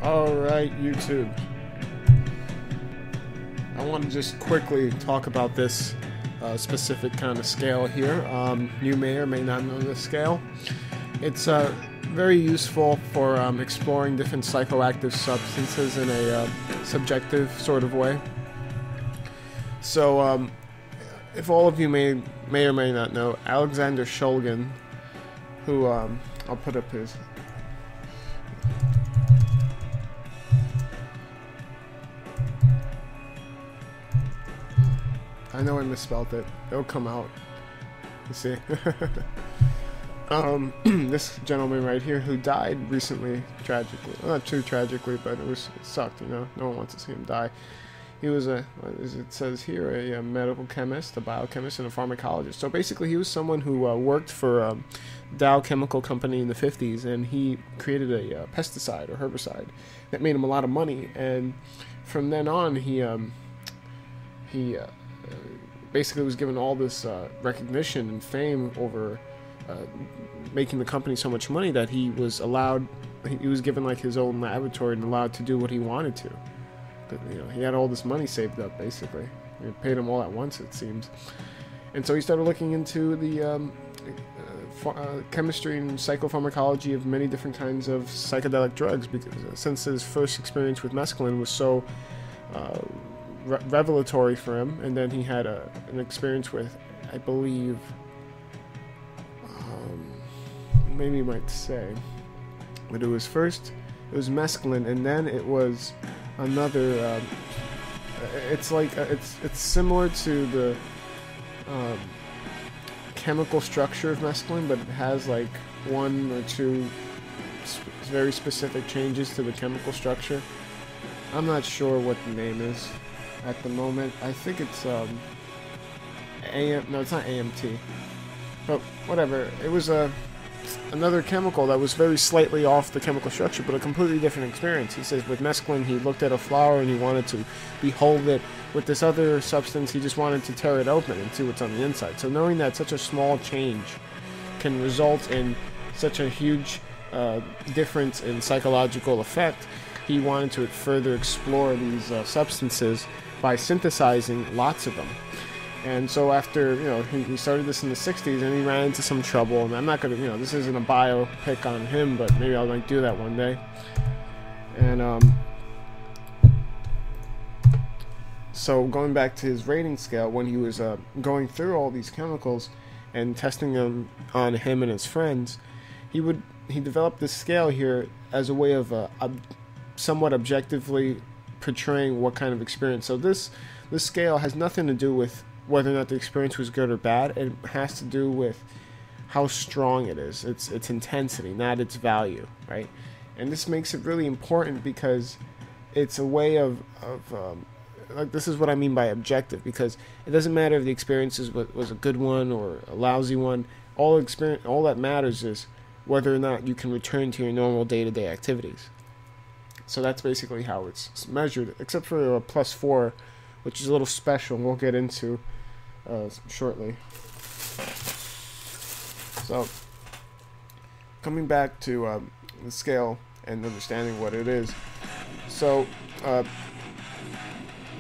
Alright, YouTube. I want to just quickly talk about this specific kind of scale here. You may or may not know this scale. It's very useful for exploring different psychoactive substances in a subjective sort of way. So, if all of you may or may not know, Alexander Shulgin, who I'll put up his. I know I misspelled it. It'll come out. You see. This gentleman right here who died recently, tragically. Well, not too tragically, but it sucked, you know. No one wants to see him die. He was as it says here, a medical chemist, a biochemist, and a pharmacologist. So basically, he was someone who worked for Dow Chemical Company in the 50s, and he created a pesticide or herbicide that made him a lot of money. And from then on, he basically was given all this recognition and fame over making the company so much money that he was given like his own laboratory and allowed to do what he wanted to. But, you know, he had all this money saved up basically. It paid him all at once, it seems. And so he started looking into the chemistry and psychopharmacology of many different kinds of psychedelic drugs, because since his first experience with mescaline was so revelatory for him, and then he had an experience with, I believe, maybe you might say, but it was mescaline, and then it was another. It's like it's similar to the chemical structure of mescaline, but it has like one or two very specific changes to the chemical structure. I'm not sure what the name is at the moment. I think it's no, it's not AMT, but whatever. It was another chemical that was very slightly off the chemical structure, but a completely different experience. He says with mescaline, he looked at a flower and he wanted to behold it. With this other substance, he just wanted to tear it open and see what's on the inside. So knowing that such a small change can result in such a huge difference in psychological effect, he wanted to further explore these substances by synthesizing lots of them. And so after, you know, he started this in the 60s, and he ran into some trouble. And I'm not going to, you know, this isn't a biopic on him, but maybe I'll like do that one day. And so going back to his rating scale, when he was going through all these chemicals and testing them on him and his friends, he developed this scale here as a way of somewhat objectively portraying what kind of experience. So this scale has nothing to do with whether or not the experience was good or bad. It has to do with how strong it is, its intensity, not its value, right? And this makes it really important because it's a way of like, this is what I mean by objective, because it doesn't matter if the experience was a good one or a lousy one. All that matters is whether or not you can return to your normal day-to-day activities. So that's basically how it's measured, except for a +4, which is a little special, and we'll get into shortly. So, coming back to the scale and understanding what it is. So,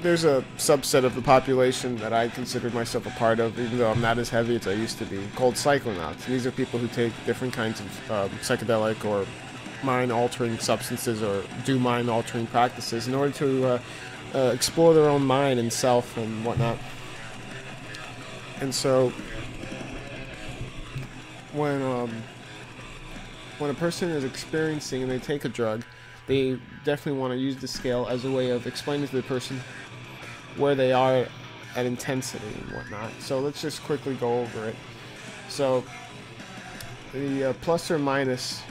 there's a subset of the population that I consider myself a part of, even though I'm not as heavy as I used to be, called Psychonauts. These are people who take different kinds of psychedelic or mind-altering substances or do mind-altering practices in order to explore their own mind and self and whatnot. And so when a person is experiencing and they take a drug, they definitely want to use the scale as a way of explaining to the person where they are at intensity and whatnot. So let's just quickly go over it. So the plus or minus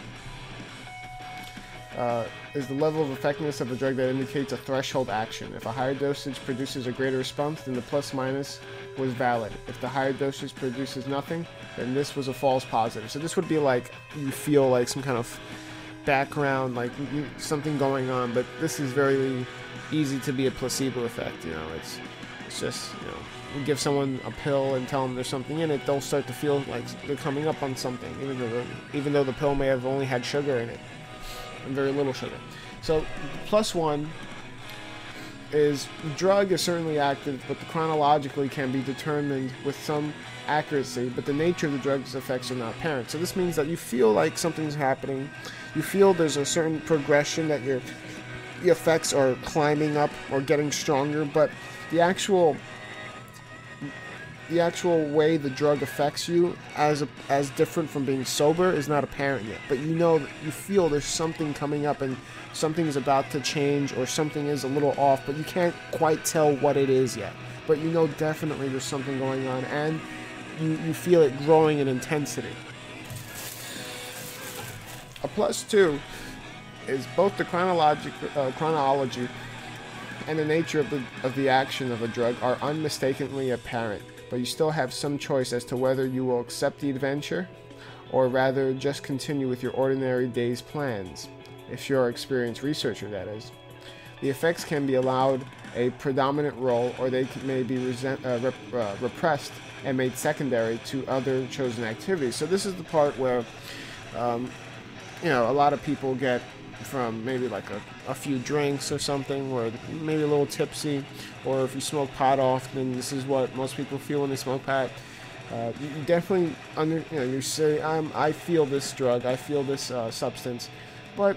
is the level of effectiveness of a drug that indicates a threshold action. If a higher dosage produces a greater response, then the plus minus was valid. If the higher dosage produces nothing, then this was a false positive. So this would be like you feel like some kind of background, like something going on, but this is very easy to be a placebo effect. You know, it's just, you know, you give someone a pill and tell them there's something in it, they'll start to feel like they're coming up on something, even though the pill may have only had sugar in it. and very little sugar. So +1 is the drug is certainly active, but chronologically can be determined with some accuracy, but the nature of the drug's effects are not apparent. So this means that you feel like something's happening, you feel there's a certain progression that your effects are climbing up or getting stronger, but the actual way the drug affects you as different from being sober is not apparent yet. But you know, you feel there's something coming up and something is about to change or something is a little off, but you can't quite tell what it is yet. But you know definitely there's something going on, and you feel it growing in intensity. A +2 is both the chronology and the nature of the action of a drug are unmistakably apparent, but you still have some choice as to whether you will accept the adventure or rather just continue with your ordinary day's plans, if you're an experienced researcher, that is. The effects can be allowed a predominant role, or they may be repressed and made secondary to other chosen activities. So this is the part where you know, a lot of people get from maybe like a few drinks or something, or maybe a little tipsy, or if you smoke pot often, this is what most people feel when they smoke pot. You definitely you say, I feel this drug, I feel this substance, but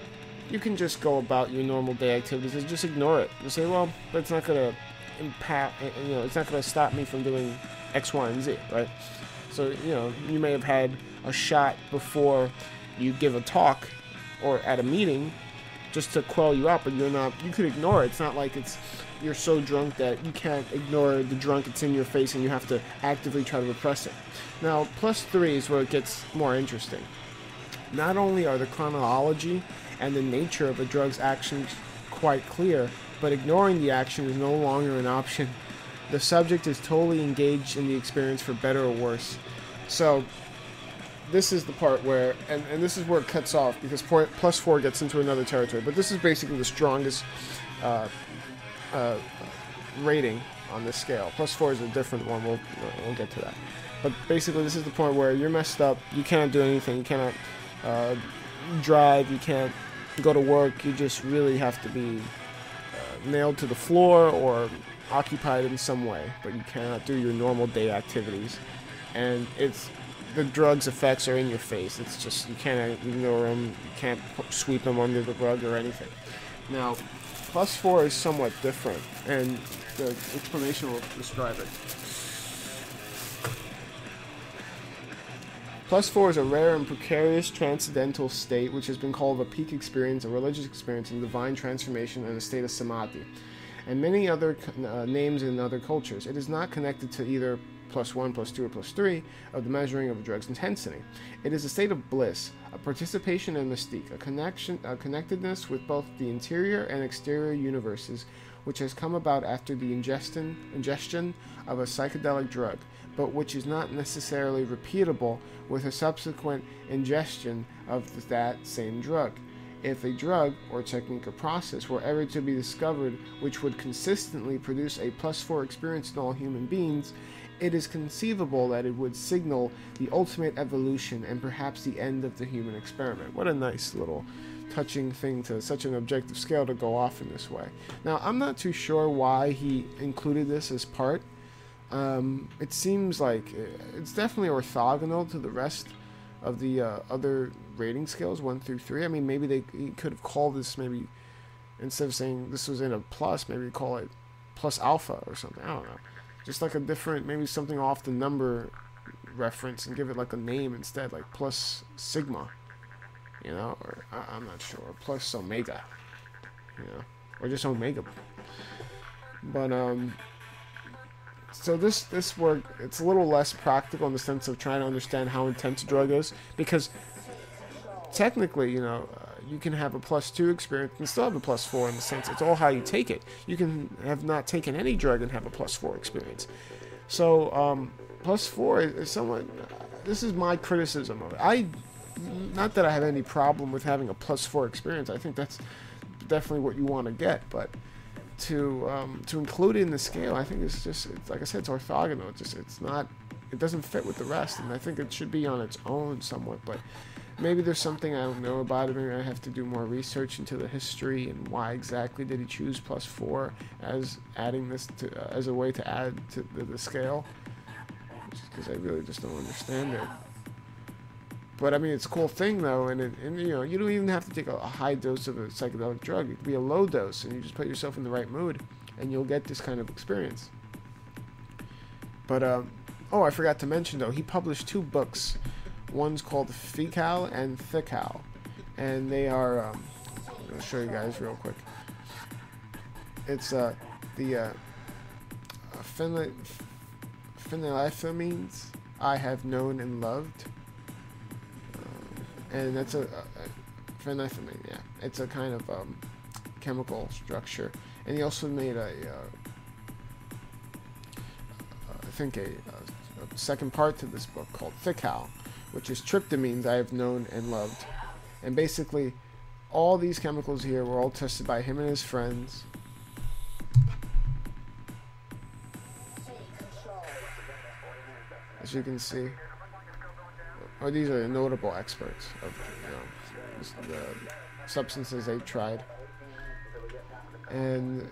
you can just go about your normal day activities and just ignore it. You say, well, that's not going to impact, you know, it's not going to stop me from doing X, Y, and Z, right? So, you know, you may have had a shot before you give a talk or at a meeting just to quell you up, and you could ignore it. It's not like you're so drunk that you can't ignore the drunk, it's in your face and you have to actively try to repress it. Now, +3 is where it gets more interesting. Not only are the chronology and the nature of a drug's actions quite clear, but ignoring the action is no longer an option. The subject is totally engaged in the experience for better or worse. So this is the part where, and this is where it cuts off, because +4 gets into another territory, but this is basically the strongest rating on this scale. +4 is a different one, we'll get to that. But basically this is the point where you're messed up, you cannot do anything, you cannot drive, you can't go to work, you just really have to be nailed to the floor or occupied in some way, but you cannot do your normal day activities. And the drug's effects are in your face. It's just, you can't ignore them, you can't sweep them under the rug or anything. Now, +4 is somewhat different, and the explanation will describe it. +4 is a rare and precarious transcendental state which has been called a peak experience, a religious experience, and divine transformation, and a state of samadhi, and many other names in other cultures. It is not connected to either +1, +2, or +3 of the measuring of a drug's intensity. It is a state of bliss, a participation in mystique, a connectedness with both the interior and exterior universes, which has come about after the ingestion of a psychedelic drug, but which is not necessarily repeatable with a subsequent ingestion of that same drug. If a drug or technique or process were ever to be discovered which would consistently produce a +4 experience in all human beings, it is conceivable that it would signal the ultimate evolution and perhaps the end of the human experiment. What a nice little touching thing to such an objective scale to go off in this way. Now, I'm not too sure why he included this as part. It seems like it's definitely orthogonal to the rest of the other rating scales, 1 through 3. I mean, maybe he could have called this, maybe instead of saying this was in a plus, maybe call it plus alpha or something. I don't know. Just like a different, maybe something off the number reference and give it like a name instead, like plus sigma, you know, or I'm not sure, plus omega, you know, or just omega. But so this work, it's a little less practical in the sense of trying to understand how intense a drug is, because technically, you know, you can have a +2 experience and still have a +4 in the sense it's all how you take it. You can have not taken any drug and have a +4 experience. So +4 is somewhat, this is my criticism of it. Not that I have any problem with having a +4 experience. I think that's definitely what you want to get, but to include it in the scale, I think it's like I said, it's orthogonal. It doesn't fit with the rest, and I think it should be on its own somewhat. But maybe there's something I don't know about it. Maybe I have to do more research into the history and why exactly did he choose +4 as adding this to as a way to add to the scale. Because I really just don't understand it. But I mean, it's a cool thing though, and you know, you don't even have to take a high dose of a psychedelic drug. It could be a low dose, and you just put yourself in the right mood, and you'll get this kind of experience. But oh, I forgot to mention though, he published 2 books. One's called Fecal and Thical, and they are. I'm gonna show you guys real quick. It's the phenylethylamines I have known and loved. And that's a phenethylamine, yeah. It's a kind of chemical structure. And he also made I think a second part to this book called Thical, which is tryptamines I have known and loved. And basically, all these chemicals here were all tested by him and his friends. As you can see. Or these are the notable experts of, you know, the substances they tried. And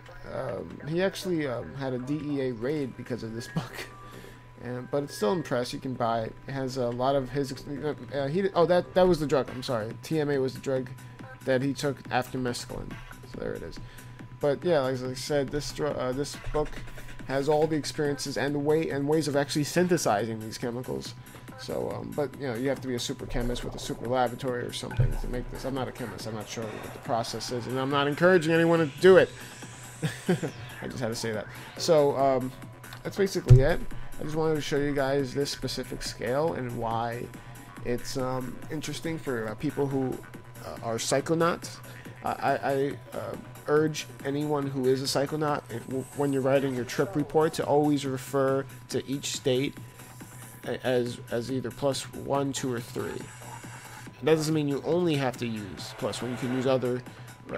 he actually had a DEA raid because of this book. But it's still in press. You can buy it. It has a lot of his. That was the drug. I'm sorry. TMA was the drug that he took after mescaline. So there it is. But yeah, like I said, this book has all the experiences and ways of actually synthesizing these chemicals. So, but you know, you have to be a super chemist with a super laboratory or something to make this. I'm not a chemist. I'm not sure what the process is, and I'm not encouraging anyone to do it. I just had to say that. So, that's basically it. I just wanted to show you guys this specific scale and why it's interesting for people who are psychonauts. I urge anyone who is a psychonaut, when you're writing your trip report, to always refer to each state as either +1, 2, or 3. That doesn't mean you only have to use +1. You can use other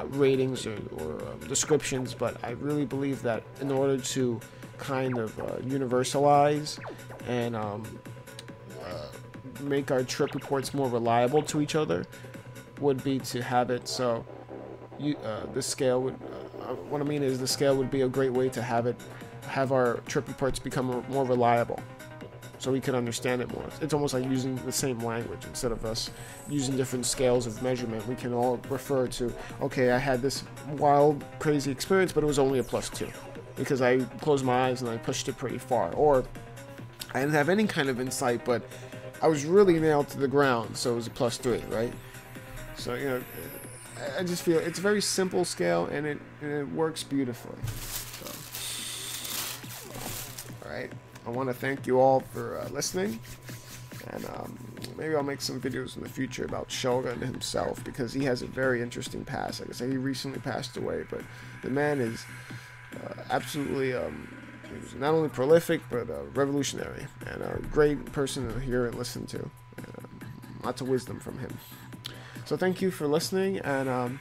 ratings or descriptions, but I really believe that in order to kind of universalize and make our trip reports more reliable to each other would be to have it so the scale would what I mean is the scale would be a great way to have our trip reports become more reliable, so we can understand it more. It's almost like using the same language. Instead of us using different scales of measurement, we can all refer to, okay, I had this wild, crazy experience, but it was only a +2 because I closed my eyes and I pushed it pretty far. Or I didn't have any kind of insight, but I was really nailed to the ground, so it was a +3, right? So, you know, I just feel it's a very simple scale, and it works beautifully. So, all right. I want to thank you all for listening, and maybe I'll make some videos in the future about Shulgin himself, because he has a very interesting past. Like I said, he recently passed away, but the man is absolutely he was not only prolific, but revolutionary, and a great person to hear and listen to. And, lots of wisdom from him. So thank you for listening, and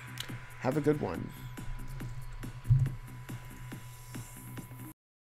have a good one.